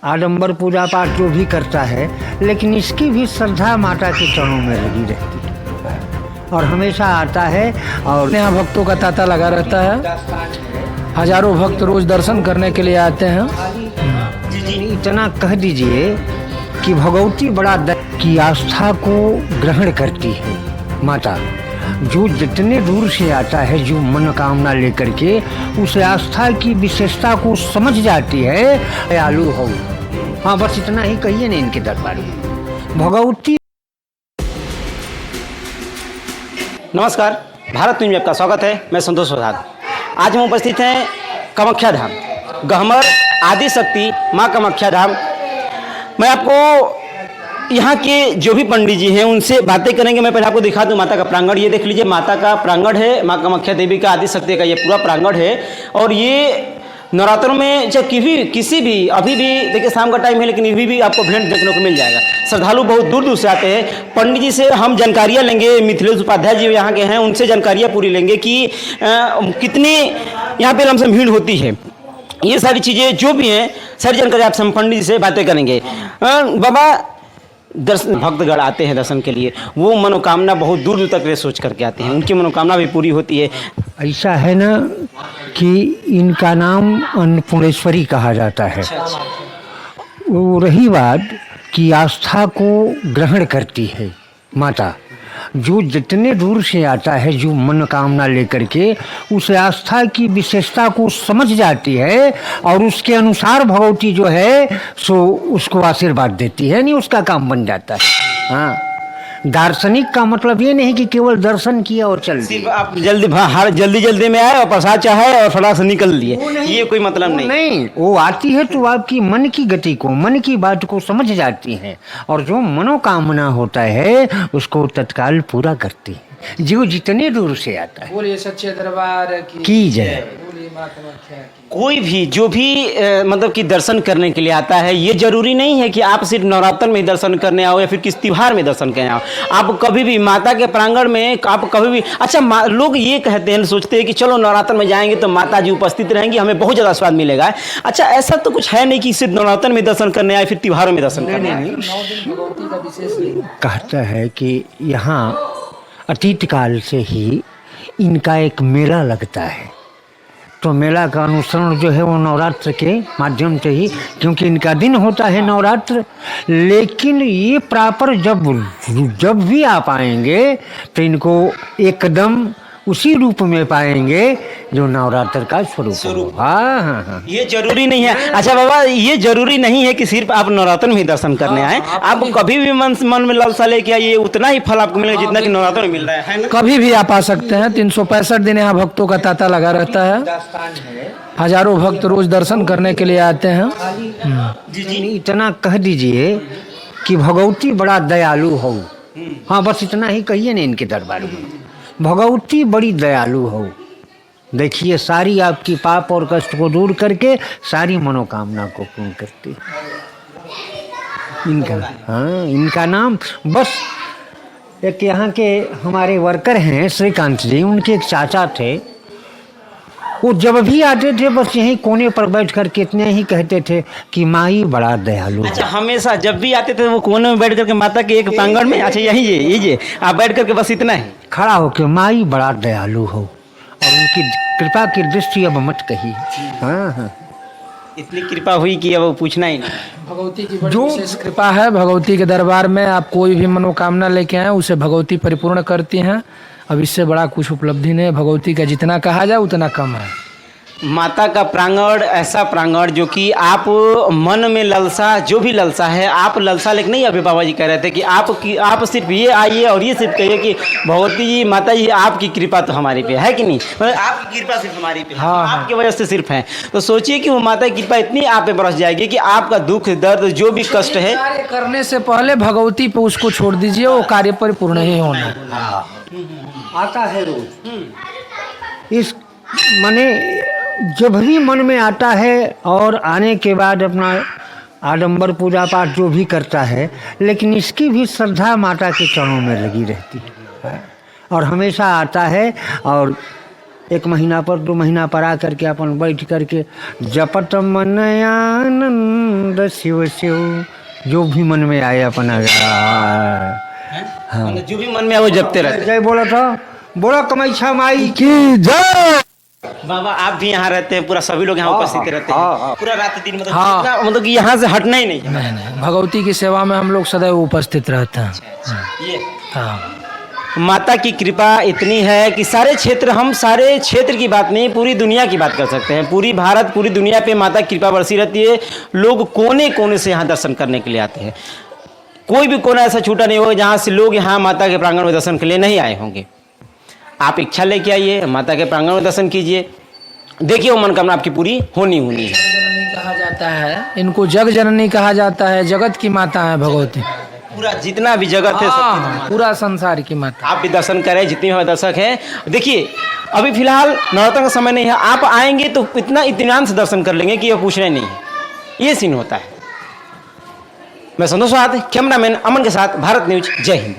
आडंबर पूजा पाठ जो भी करता है, लेकिन इसकी भी श्रद्धा माता के चरणों में लगी रहती है और हमेशा आता है। और यहाँ भक्तों का तांता लगा रहता है। हजारों भक्त रोज दर्शन करने के लिए आते हैं। इतना कह दीजिए कि भगवती बड़ा की आस्था को ग्रहण करती है माता। जो जितने दूर से आता है, जो मनोकामना लेकर के, उस आस्था की विशेषता को समझ जाती है। दयालु हो, हाँ बस इतना ही कहिए ना इनके दरबार में भगवती। नमस्कार, भारत न्यूज में आपका स्वागत है। मैं संतोष प्रसाद। आज हम उपस्थित हैं कामाख्या धाम, गहमर आदि शक्ति माँ कामाख्या धाम। मैं आपको यहाँ के जो भी पंडित जी हैं उनसे बातें करेंगे। मैं पहले आपको दिखा दूँ माता का प्रांगण। ये देख लीजिए, माता का प्रांगण है, माँ कामाख्या देवी का, आदि शक्ति का ये पूरा प्रांगण है। और ये नवरात्रों में जब किसी भी अभी भी देखिए शाम का टाइम है, लेकिन अभी भी आपको भीड़ देखने को मिल जाएगा। श्रद्धालु बहुत दूर दूर से आते हैं। पंडित जी से हम जानकारियाँ लेंगे, मिथिलेश उपाध्याय जी यहाँ के हैं, उनसे जानकारियाँ पूरी लेंगे कि कितनी यहाँ पर लमसम भीड़ होती है। ये सारी चीज़ें जो भी हैं, सारी जानकारी आपसे हम पंडित जी से बातें करेंगे। बाबा, दर्शन भक्तगण आते हैं दर्शन के लिए, वो मनोकामना बहुत दूर दूर तक वे सोच करके आते हैं, उनकी मनोकामना भी पूरी होती है। ऐसा है ना कि इनका नाम अन्नपूर्णेश्वरी कहा जाता है। वो रही बात कि आस्था को ग्रहण करती है माता। जो जितने दूर से आता है, जो मनोकामना लेकर के, उस आस्था की विशेषता को समझ जाती है और उसके अनुसार भगवती जो है सो उसको आशीर्वाद देती है, नहीं उसका काम बन जाता है। हाँ, दार्शनिक का मतलब ये नहीं कि केवल दर्शन किया और चल दिए, आप जल्दी में आए और प्रसाद चाहे और फटाक से निकल लिए, ये कोई मतलब नहीं। वो आती है तो आपकी मन की गति को, मन की बात को समझ जाती है और जो मनोकामना होता है उसको तत्काल पूरा करती है, जो जितने दूर से आता है। बोलिए सच्चे दरबार की जय। कोई भी जो भी मतलब कि दर्शन करने के लिए आता है, ये जरूरी नहीं है कि आप सिर्फ नवरात्र में दर्शन करने आओ या फिर किस त्योहार में दर्शन करने आओ। आप कभी भी माता के प्रांगण में, आप कभी भी, अच्छा लोग ये कहते हैं, सोचते हैं कि चलो नवरात्र में जाएंगे तो माता जी उपस्थित रहेंगी, हमें बहुत ज़्यादा स्वाद मिलेगा। अच्छा, ऐसा तो कुछ है नहीं कि सिर्फ नवरात्र में दर्शन करने आए, फिर त्योहारों में दर्शन करने आए। कहता है कि यहाँ अतीत काल से ही इनका एक मेला लगता है, तो मेला का अनुसरण जो है वो नवरात्र के माध्यम से ही, क्योंकि इनका दिन होता है नवरात्र। लेकिन ये प्रॉपर जब भी आप आएंगे तो इनको एकदम उसी रूप में पाएंगे जो नवरात्र का स्वरूप। हाँ। ये जरूरी नहीं है। अच्छा बाबा, ये जरूरी नहीं है कि सिर्फ आप नवरात्र में ही दर्शन करने आए। आप कभी भी मन में लालसा लेके आइए, उतना ही फल आपको मिलेगा जितना कि नवरात्र में मिल रहा है ना? कभी भी आप आ सकते हैं। 365 दिन यहाँ भक्तों का तांता लगा रहता है। हजारों भक्त रोज दर्शन करने के लिए आते हैं। इतना कह दीजिए कि भगवती बड़ा दयालु हो, हाँ बस इतना ही कहिए ना इनके दरबार में भगवती बड़ी दयालु हो। देखिए, सारी आपकी पाप और कष्ट को दूर करके सारी मनोकामना को पूर्ण करती है। इनका नाम, बस एक यहाँ के हमारे वर्कर हैं श्रीकांत जी, उनके एक चाचा थे। वो जब भी आते थे बस यहीं कोने पर बैठ करके इतने ही कहते थे कि माई बड़ा दयालु। अच्छा, हमेशा जब भी आते थे वो कोने में बैठ करके माता के एक प्रांगण में, अच्छा यही आप बैठ करके बस इतना ही खड़ा होकर माई बड़ा दयालु हो, और उनकी कृपा की दृष्टि अब मत कही। हाँ, इतनी कृपा हुई कि अब पूछना ही नहीं। भगवती की बड़ी विशेष कृपा है। भगवती के दरबार में आप कोई भी मनोकामना लेके आए, उसे भगवती परिपूर्ण करती हैं। अब इससे बड़ा कुछ उपलब्धि नहीं है। भगवती का जितना कहा जाए उतना कम है। माता का प्रांगण ऐसा प्रांगण जो कि आप मन में ललसा, जो भी ललसा है, आप ललसा लेके नहीं, अभी बाबा जी कह रहे थे कि आप सिर्फ ये आइए और ये सिर्फ कहिए कि भगवती जी, माता जी, आपकी कृपा तो हमारी पे है कि नहीं, मतलब आपकी कृपा सिर्फ हमारी पे है। हाँ, आपकी वजह से सिर्फ है। तो सोचिए कि वो माता की कृपा इतनी आप पे बरस जाएगी कि आपका दुख दर्द जो भी कष्ट है, कार्य करने से पहले भगवती पे उसको छोड़ दीजिए, वो कार्य परिपूर्ण ही होना। आता है रोज। इस माने जब भी मन में आता है और आने के बाद अपना आडंबर पूजा पाठ जो भी करता है, लेकिन इसकी भी श्रद्धा माता के चरणों में लगी रहती है और हमेशा आता है और 1 महीना पर 2 महीना पर आ करके अपन बैठ करके जपत मन आनंद शिव शिव, जो भी मन में आए अपना हाँ, जो भी मन में आए वो जपते रहते। जय बोला था, बोला कमैछा माई की जय। बाबा आप भी यहाँ रहते हैं, पूरा सभी लोग यहाँ उपस्थित रहते हैं पूरा रात दिन, मतलब हाँ। जितना- मतलब कि यहाँ से हटना ही नहीं है। नहीं, भगवती की सेवा में हम लोग सदैव उपस्थित रहते हैं। ये हाँ, माता की कृपा इतनी है कि सारे क्षेत्र की बात नहीं, पूरी दुनिया की बात कर सकते हैं। पूरी भारत, पूरी दुनिया पे माता की कृपा बरसी रहती है। लोग कोने कोने से यहाँ दर्शन करने के लिए आते हैं। कोई भी कोना ऐसा छूटा नहीं होगा जहाँ से लोग यहाँ माता के प्रांगण में दर्शन के लिए नहीं आए होंगे। आप इच्छा लेके आइए, माता के प्रांगण में दर्शन कीजिए, देखिए वो मनोकामना आपकी पूरी होनी है। जननी कहा जाता है, इनको जग जननी कहा जाता है, जगत की माता है भगवती। पूरा जितना भी जगत है सब पूरा संसार की माता। आप भी दर्शन करें, जितने हमारे दर्शक हैं। देखिए अभी फिलहाल नवरात्र का समय नहीं है, आप आएंगे तो इतना इत्मीनान से दर्शन कर लेंगे कि ये पूछना नहीं है। ये सीन होता है। मैं संतोष, कैमरामैन अमन के साथ, भारत न्यूज, जय हिंद।